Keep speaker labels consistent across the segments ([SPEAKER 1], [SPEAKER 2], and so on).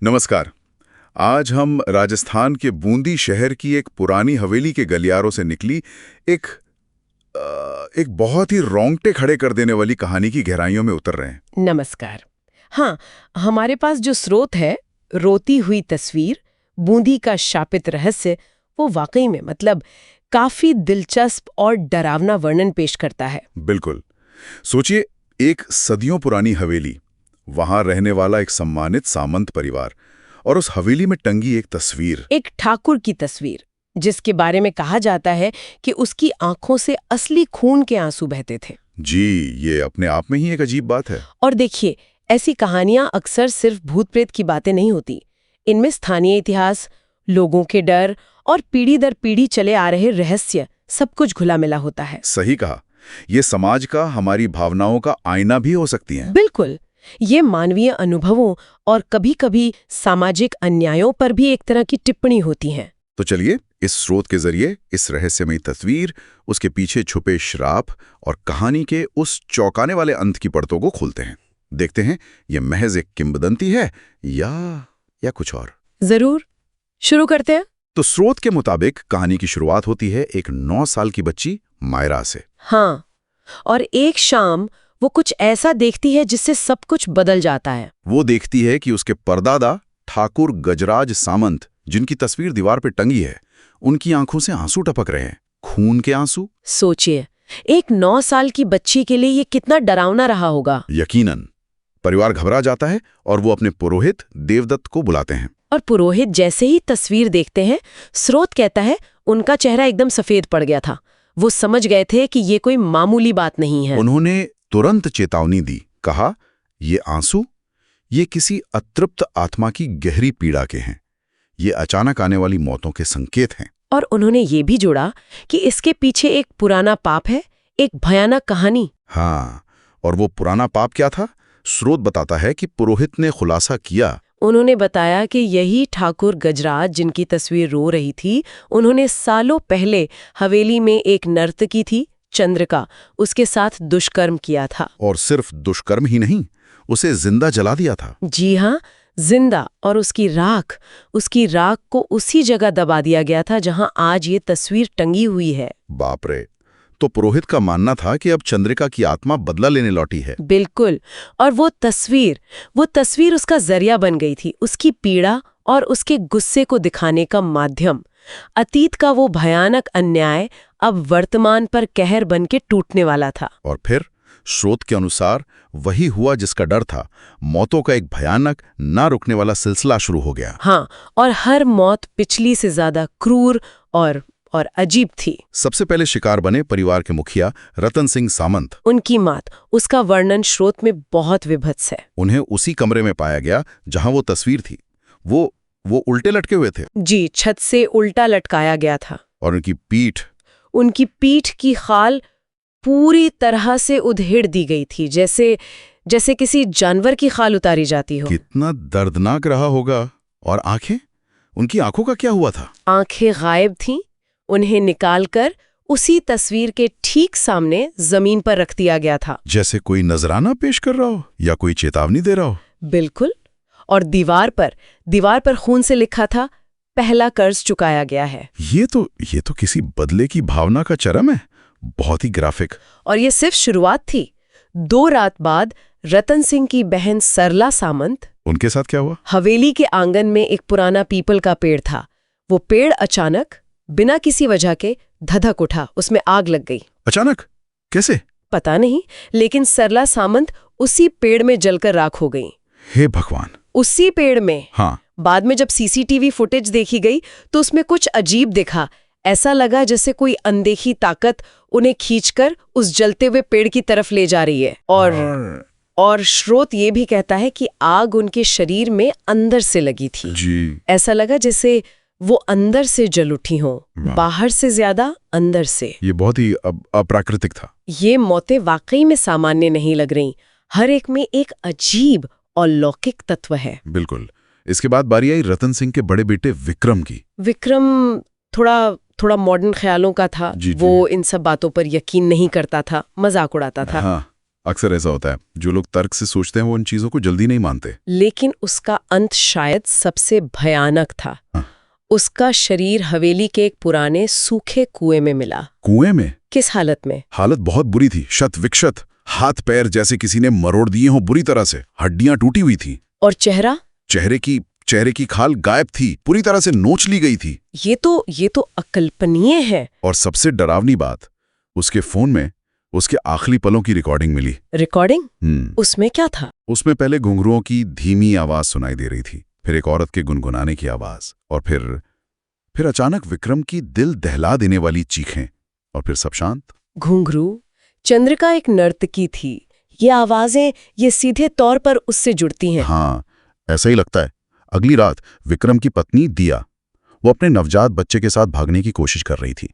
[SPEAKER 1] नमस्कार। आज हम राजस्थान के बूंदी शहर की एक पुरानी हवेली के गलियारों से निकली एक बहुत ही रोंगटे खड़े कर देने वाली कहानी की गहराइयों में उतर रहे हैं।
[SPEAKER 2] नमस्कार। हाँ, हमारे पास जो स्रोत है, रोती हुई तस्वीर, बूंदी का शापित रहस्य, वो वाकई में काफी दिलचस्प और डरावना वर्णन पेश करता है।
[SPEAKER 1] बिल्कुल। सोचिए, एक सदियों पुरानी हवेली, वहां रहने वाला एक सम्मानित सामंत परिवार, और उस हवेली में टंगी एक तस्वीर,
[SPEAKER 2] एक ठाकुर की तस्वीर, जिसके बारे में कहा जाता है कि उसकी आंखों से असली खून के आंसू बहते थे।
[SPEAKER 1] जी, ये अपने आप में ही एक अजीब बात है।
[SPEAKER 2] और देखिए, ऐसी कहानियां अक्सर सिर्फ भूत प्रेत की बातें नहीं होती। इनमें स्थानीय इतिहास, लोगों के डर और पीढ़ी दर पीढ़ी चले आ रहे रहस्य, सब कुछ घुला मिला होता है।
[SPEAKER 1] सही कहा। ये समाज का, हमारी भावनाओं का आईना भी हो सकती हैं।
[SPEAKER 2] बिल्कुल। ये मानवीय अनुभवों और कभी-कभी सामाजिक अन्यायों पर भी एक तरह की टिप्पणी होती हैं।
[SPEAKER 1] तो चलिए, इस स्रोत के जरिए इस रहस्यमयी तस्वीर, उसके पीछे छुपे श्राप और कहानी के उस चौंकाने वाले अंत की परतों को खोलते हैं। देखते हैं, ये महज एक किंवदंती है या कुछ और।
[SPEAKER 2] जरूर, शुरू करते हैं।
[SPEAKER 1] तो स्रोत के मुताबिक कहानी की शुरुआत होती है एक 9 साल की बच्ची मायरा से।
[SPEAKER 2] हाँ, और एक शाम वो कुछ ऐसा देखती है जिससे सब कुछ बदल जाता है।
[SPEAKER 1] वो देखती है कि उसके परदादा ठाकुर गजराज सामंत, जिनकी तस्वीर दीवार पे टंगी है, उनकी आंखों से आंसू टपक रहे हैं, खून के आंसू।
[SPEAKER 2] सोचिए, एक 9 साल की बच्ची के लिए ये कितना डरावना रहा होगा।
[SPEAKER 1] यकीनन। परिवार घबरा जाता है और वो अपने पुरोहित देवदत्त को बुलाते हैं।
[SPEAKER 2] और पुरोहित जैसे ही तस्वीर देखते हैं, स्रोत कहता है, उनका चेहरा एकदम सफेद पड़ गया था। वो समझ गए थे कि ये कोई मामूली बात नहीं है।
[SPEAKER 1] उन्होंने तुरंत चेतावनी दी। कहा, ये आंसू, ये किसी अतृप्त आत्मा की गहरी पीड़ा के हैं। ये अचानक आने वाली मौतों के संकेत हैं।
[SPEAKER 2] और उन्होंने ये भी जोड़ा कि इसके पीछे एक पुराना पाप है, एक भयानक कहानी।
[SPEAKER 1] हाँ, और वो पुराना पाप क्या था? स्रोत बताता है कि पुरोहित ने खुलासा किया।
[SPEAKER 2] उन्होंने बताया कि यही ठाकुर गजराज, जिनकी तस्वीर रो रही थी, उन्होंने सालों पहले हवेली में एक नर्तकी थी चंद्रिका, उसके साथ दुष्कर्म किया था। और
[SPEAKER 1] सिर्फ दुष्कर्म ही नहीं, उसे जिंदा जला दिया था।
[SPEAKER 2] जी हाँ, जिंदा। और उसकी राख को उसी जगह दबा दिया गया था जहां आज ये तस्वीर टंगी हुई है।
[SPEAKER 1] बाप रे! तो पुरोहित का मानना था कि अब चंद्रिका की आत्मा बदला लेने लौटी है।
[SPEAKER 2] बिल्कुल। और वो तस्वीर उसका जरिया बन गई थी, उसकी पीड़ा और उसके गुस्से को दिखाने का माध्यम। अतीत का वो भयानक अन्याय अब वर्तमान पर कहर बन के टूटने वाला था।
[SPEAKER 1] और फिर स्रोत के अनुसार वही हुआ जिसका डर था। मौतों का एक भयानक, ना रुकने वाला सिलसिला शुरू हो गया।
[SPEAKER 2] हाँ, और हर मौत पिछली से ज्यादा क्रूर और अजीब थी।
[SPEAKER 1] सबसे पहले शिकार बने परिवार के मुखिया रतन सिंह सामंत।
[SPEAKER 2] उनकी मौत, उसका वर्णन स्रोत में बहुत विभत्स है।
[SPEAKER 1] उन्हें उसी कमरे में पाया गया जहां वो तस्वीर थी। वो उल्टे लटके हुए थे।
[SPEAKER 2] जी, छत से उल्टा लटकाया गया था।
[SPEAKER 1] और
[SPEAKER 2] उनकी पीठ की खाल पूरी तरह से उधेड़ दी गई थी, जैसे किसी जानवर की खाल उतारी जाती हो।
[SPEAKER 1] कितना दर्दनाक रहा होगा। और आंखें, उनकी आंखों का क्या हुआ था?
[SPEAKER 2] आंखें गायब थीं। उन्हें निकालकर उसी तस्वीर के ठीक सामने जमीन पर रख दिया गया था,
[SPEAKER 1] जैसे कोई नजराना पेश कर रहा हो या कोई चेतावनी दे रहा हो।
[SPEAKER 2] बिल्कुल। और दीवार पर खून से लिखा था, पहला कर्ज चुकाया गया है।
[SPEAKER 1] ये तो किसी बदले की भावना का चरम है। बहुत ही ग्राफिक।
[SPEAKER 2] और ये सिर्फ शुरुआत थी। 2 रात बाद रतन सिंह की बहन सरला सामंत,
[SPEAKER 1] उनके साथ क्या हुआ?
[SPEAKER 2] हवेली के आंगन में एक पुराना पीपल का पेड़ था। वो पेड़ अचानक, बिना किसी वजह के धधक उठा, उसमें आग लग गई।
[SPEAKER 1] अचानक? कैसे?
[SPEAKER 2] पता नहीं, लेकिन सरला सामंत उसी पेड़ में जलकर राख हो गई।
[SPEAKER 1] हे भगवान!
[SPEAKER 2] उसी पेड़ में।
[SPEAKER 1] हाँ।
[SPEAKER 2] बाद में जब सीसीटीवी फुटेज देखी गई तो उसमें कुछ अजीब दिखा। ऐसा लगा जैसे कोई अनदेखी ताकत उन्हें खींचकर उस जलते हुए पेड़ की तरफ ले जा रही है। और स्रोत ये भी कहता है कि आग उनके शरीर में अंदर से लगी थी।
[SPEAKER 1] जी।
[SPEAKER 2] ऐसा लगा जैसे वो अंदर से जल उठी हो, बाहर से ज्यादा अंदर से।
[SPEAKER 1] ये बहुत ही अप्राकृतिक था।
[SPEAKER 2] ये मौतें वाकई में सामान्य नहीं लग रही। हर एक में एक अजीब और लौकिक तत्व है।
[SPEAKER 1] बिल्कुल। इसके बाद बारी आई रतन सिंह के बड़े बेटे विक्रम की।
[SPEAKER 2] विक्रम थोड़ा मॉडर्न ख्यालों का था।
[SPEAKER 1] जी, जी।
[SPEAKER 2] वो इन सब बातों पर यकीन नहीं करता था, मजाक उड़ाता था।
[SPEAKER 1] हाँ, अक्सर ऐसा होता है, जो लोग तर्क से सोचते हैं वो उन चीजों को जल्दी नहीं मानते।
[SPEAKER 2] लेकिन उसका अंत शायद सबसे भयानक था।
[SPEAKER 1] हाँ।
[SPEAKER 2] उसका शरीर हवेली के एक पुराने सूखे कुएं में मिला।
[SPEAKER 1] कुएं में?
[SPEAKER 2] किस हालत में?
[SPEAKER 1] हालत बहुत बुरी थी, शत विक्षत, हाथ पैर जैसे किसी ने मरोड़ दिए हों बुरी तरह से, हड्डियां टूटी हुई थी।
[SPEAKER 2] और चेहरा?
[SPEAKER 1] चेहरे की खाल गायब थी, पूरी तरह से नोच ली गई थी।
[SPEAKER 2] ये तो अकल्पनीय है।
[SPEAKER 1] और सबसे डरावनी बात, उसके फोन में उसके आखिरी पलों की रिकॉर्डिंग मिली।
[SPEAKER 2] रिकॉर्डिंग? उसमें क्या था?
[SPEAKER 1] उसमें पहले घुंघरुओं की धीमी आवाज सुनाई दे रही थी, फिर एक औरत के गुनगुनाने की आवाज, और फिर अचानक विक्रम की दिल दहला देने वाली चीखें, और फिर सब शांत।
[SPEAKER 2] घुंघरू, चंद्रिका एक नर्तकी थी। ये आवाजें ये सीधे तौर पर उससे जुड़ती हैं।
[SPEAKER 1] हाँ, ऐसा ही लगता है। अगली रात विक्रम की पत्नी दिया, वो अपने नवजात बच्चे के साथ भागने की कोशिश कर रही थी।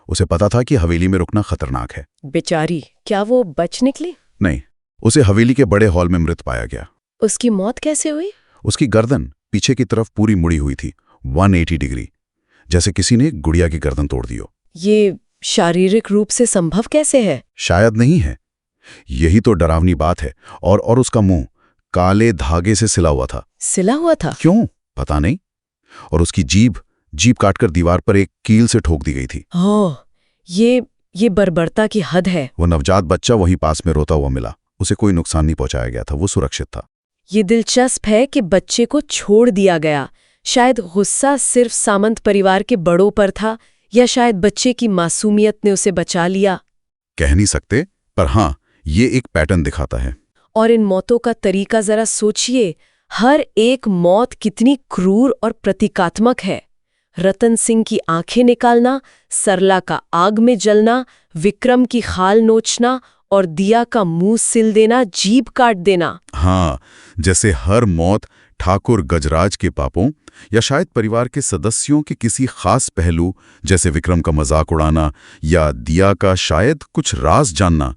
[SPEAKER 1] उसे पता था कि हवेली में रुकना खतरनाक है।
[SPEAKER 2] बेचारी, क्या वो बच निकली?
[SPEAKER 1] नहीं, उसे हवेली के बड़े हॉल में मृत पाया गया।
[SPEAKER 2] उसकी मौत कैसे हुई?
[SPEAKER 1] उसकी गर्दन पीछे की तरफ पूरी मुड़ी हुई थी, 180 डिग्री, जैसे किसी ने गुड़िया की गर्दन तोड़ दी हो।
[SPEAKER 2] ये शारीरिक रूप से संभव कैसे है?
[SPEAKER 1] शायद नहीं है, यही तो डरावनी बात है। और उसका मुंह काले धागे से सिला हुआ था।
[SPEAKER 2] सिला हुआ था?
[SPEAKER 1] क्यों पता नहीं। और उसकी जीभ काटकर दीवार पर एक कील से ठोक दी गई थी।
[SPEAKER 2] ओह, ये बर्बरता की हद है।
[SPEAKER 1] वो नवजात बच्चा वहीं पास में रोता हुआ मिला। उसे कोई नुकसान नहीं पहुंचाया गया था, वो सुरक्षित था।
[SPEAKER 2] ये दिलचस्प है कि बच्चे को छोड़ दिया गया। शायद गुस्सा सिर्फ सामंत परिवार के बड़ों पर था, या शायद बच्चे की मासूमियत ने उसे बचा लिया।
[SPEAKER 1] कह नहीं सकते, पर हाँ, ये एक पैटर्न दिखाता है।
[SPEAKER 2] और इन मौतों का तरीका जरा सोचिए। हर एक मौत कितनी क्रूर और प्रतीकात्मक है। रतन सिंह की आंखें निकालना, सरला का आग में जलना, विक्रम की खाल नोचना और दिया का मुंह सिल देना, जीभ काट देना।
[SPEAKER 1] हाँ, जैसे हर मौत ठाकुर गजराज के पापों या शायद परिवार के सदस्यों के किसी खास पहलू, जैसे विक्रम का मजाक उड़ाना या दिया का शायद कुछ राज जानना,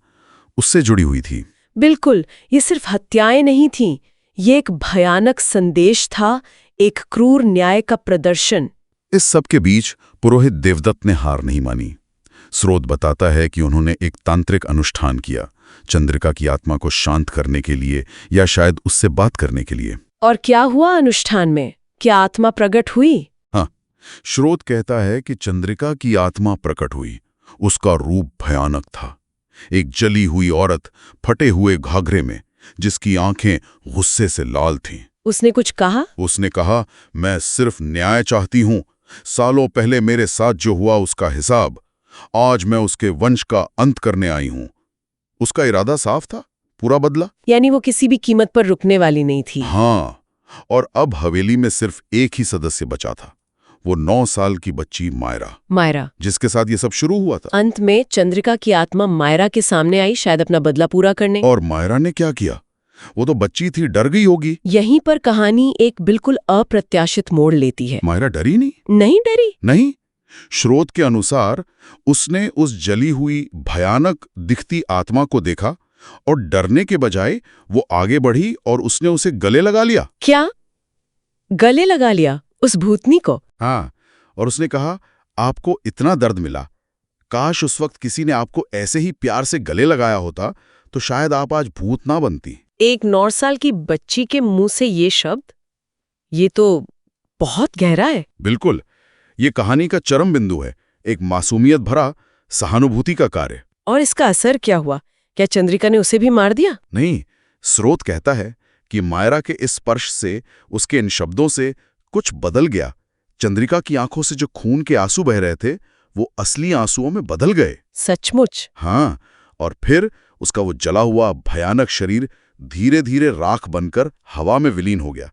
[SPEAKER 1] उससे जुड़ी हुई थी।
[SPEAKER 2] बिल्कुल, ये सिर्फ हत्याएं नहीं थीं, ये एक भयानक संदेश था, एक क्रूर न्याय का प्रदर्शन।
[SPEAKER 1] इस सब के बीच पुरोहित देवदत्त ने हार नहीं मानी। स्रोत बताता है कि उन्होंने एक तांत्रिक अनुष्ठान किया, चंद्रिका की आत्मा को शांत करने के लिए या शायद उससे बात करने के लिए।
[SPEAKER 2] और क्या हुआ अनुष्ठान में? क्या आत्मा प्रकट हुई?
[SPEAKER 1] हाँ, स्रोत कहता है कि चंद्रिका की आत्मा प्रकट हुई। उसका रूप भयानक था, एक जली हुई औरत फटे हुए घाघरे में, जिसकी आंखें गुस्से से लाल थीं।
[SPEAKER 2] उसने कुछ कहा?
[SPEAKER 1] उसने कहा, मैं सिर्फ न्याय चाहती हूं। सालों पहले मेरे साथ जो हुआ उसका हिसाब, आज मैं उसके वंश का अंत करने आई हूं। उसका इरादा साफ था, पूरा बदला।
[SPEAKER 2] यानी वो किसी भी कीमत पर रुकने वाली नहीं थी।
[SPEAKER 1] हाँ, और अब हवेली में सिर्फ एक ही सदस्य बचा था, वो 9 साल की बच्ची मायरा, जिसके साथ ये सब शुरू हुआ था।
[SPEAKER 2] अंत में चंद्रिका की आत्मा मायरा के सामने आई, शायद अपना बदला पूरा करने।
[SPEAKER 1] और मायरा ने क्या किया? वो तो बच्ची थी, डर गई होगी।
[SPEAKER 2] यहीं पर कहानी एक बिल्कुल अप्रत्याशित मोड़ लेती है।
[SPEAKER 1] मायरा डरी नहीं?
[SPEAKER 2] नहीं डरी।
[SPEAKER 1] नहीं, स्रोत के अनुसार उसने उस जली हुई भयानक दिखती आत्मा को देखा और डरने के बजाय वो आगे बढ़ी और उसने उसे गले लगा लिया।
[SPEAKER 2] क्या? गले लगा लिया उस भूतनी को?
[SPEAKER 1] हाँ, और उसने कहा, आपको इतना दर्द मिला, काश उस वक्त किसी ने आपको ऐसे ही प्यार से गले लगाया होता तो शायद आप आज भूत ना बनती।
[SPEAKER 2] एक 9 साल की बच्ची के मुंह से ये शब्द, ये तो बहुत गहरा है।
[SPEAKER 1] बिल्कुल, ये कहानी का चरम बिंदु है, एक मासूमियत भरा सहानुभूति का कार्य।
[SPEAKER 2] और इसका असर क्या हुआ? क्या चंद्रिका ने उसे भी मार दिया?
[SPEAKER 1] नहीं, स्रोत कहता है कि मायरा के इस स्पर्श से, उसके इन शब्दों से कुछ बदल गया। चंद्रिका की आंखों से जो खून के आंसू बह रहे थे, वो असली आंसुओं में बदल गए।
[SPEAKER 2] सचमुच?
[SPEAKER 1] हाँ, और फिर उसका वो जला हुआ भयानक शरीर धीरे धीरे राख बनकर हवा में विलीन हो गया।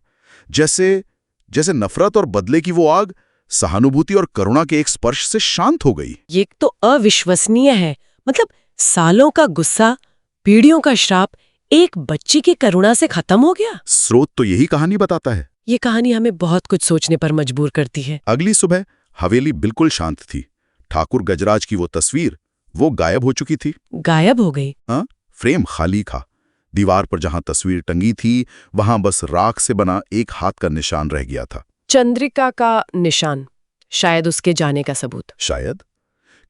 [SPEAKER 1] जैसे नफरत और बदले की वो आग सहानुभूति और करुणा के एक स्पर्श से शांत हो गई।
[SPEAKER 2] ये तो अविश्वसनीय है। मतलब सालों का गुस्सा, पीढ़ियों का श्राप, एक बच्ची की करुणा से खत्म हो गया।
[SPEAKER 1] स्रोत तो यही कहानी बताता है।
[SPEAKER 2] ये कहानी हमें बहुत कुछ सोचने पर मजबूर करती है।
[SPEAKER 1] अगली सुबह हवेली बिल्कुल शांत थी। ठाकुर गजराज की वो तस्वीर, वो गायब हो चुकी थी।
[SPEAKER 2] गायब हो गई?
[SPEAKER 1] हाँ, फ्रेम खाली था। दीवार पर जहां तस्वीर टंगी थी, वहां बस राख से बना एक हाथ का निशान रह गया था।
[SPEAKER 2] चंद्रिका का निशान, शायद उसके जाने का सबूत।
[SPEAKER 1] शायद।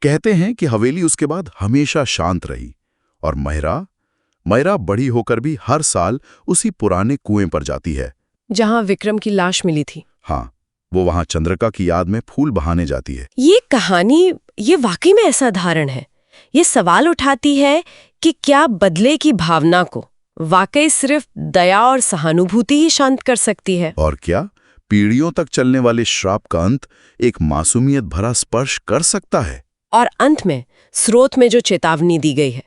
[SPEAKER 1] कहते हैं कि हवेली उसके बाद हमेशा शांत रही और मायरा बड़ी होकर भी हर साल उसी पुराने कुएं पर जाती है
[SPEAKER 2] जहां विक्रम की लाश मिली थी।
[SPEAKER 1] हाँ, वो वहां चंद्रिका की याद में फूल बहाने जाती है।
[SPEAKER 2] ये कहानी ये वाकई में असाधारण है। ये सवाल उठाती है कि क्या बदले की भावना को वाकई सिर्फ दया और सहानुभूति ही शांत कर सकती है?
[SPEAKER 1] और क्या पीढ़ियों तक चलने वाले श्राप का अंत एक मासूमियत भरा स्पर्श कर सकता है?
[SPEAKER 2] और अंत में स्रोत में जो चेतावनी दी गई है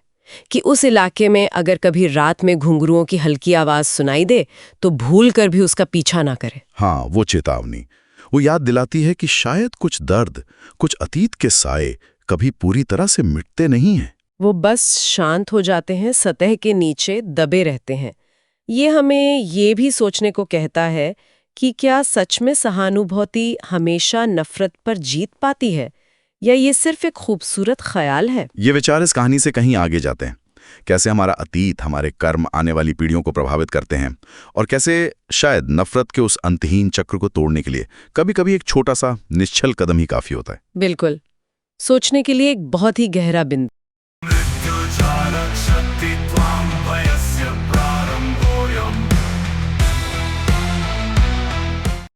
[SPEAKER 2] कि उस इलाके में अगर कभी रात में घुंघरुओं की हल्की आवाज सुनाई दे तो भूल कर भी उसका पीछा ना करे।
[SPEAKER 1] हाँ, वो चेतावनी वो याद दिलाती है कि शायद कुछ दर्द, कुछ अतीत के साए कभी पूरी तरह से मिटते नहीं हैं।
[SPEAKER 2] वो बस शांत हो जाते हैं, सतह के नीचे दबे रहते हैं। ये हमें ये भी सोचने को कहता है कि क्या सच में सहानुभूति हमेशा नफरत पर जीत पाती है या ये सिर्फ एक खूबसूरत ख्याल है?
[SPEAKER 1] ये विचार इस कहानी से कहीं आगे जाते हैं। कैसे हमारा अतीत, हमारे कर्म आने वाली पीढ़ियों को प्रभावित करते हैं और कैसे शायद नफरत के उस अंतहीन चक्र को तोड़ने के लिए कभी-कभी एक छोटा सा निश्चल कदम ही काफी होता है।
[SPEAKER 2] बिल्कुल, सोचने के लिए एक बहुत ही गहरा बिंदु।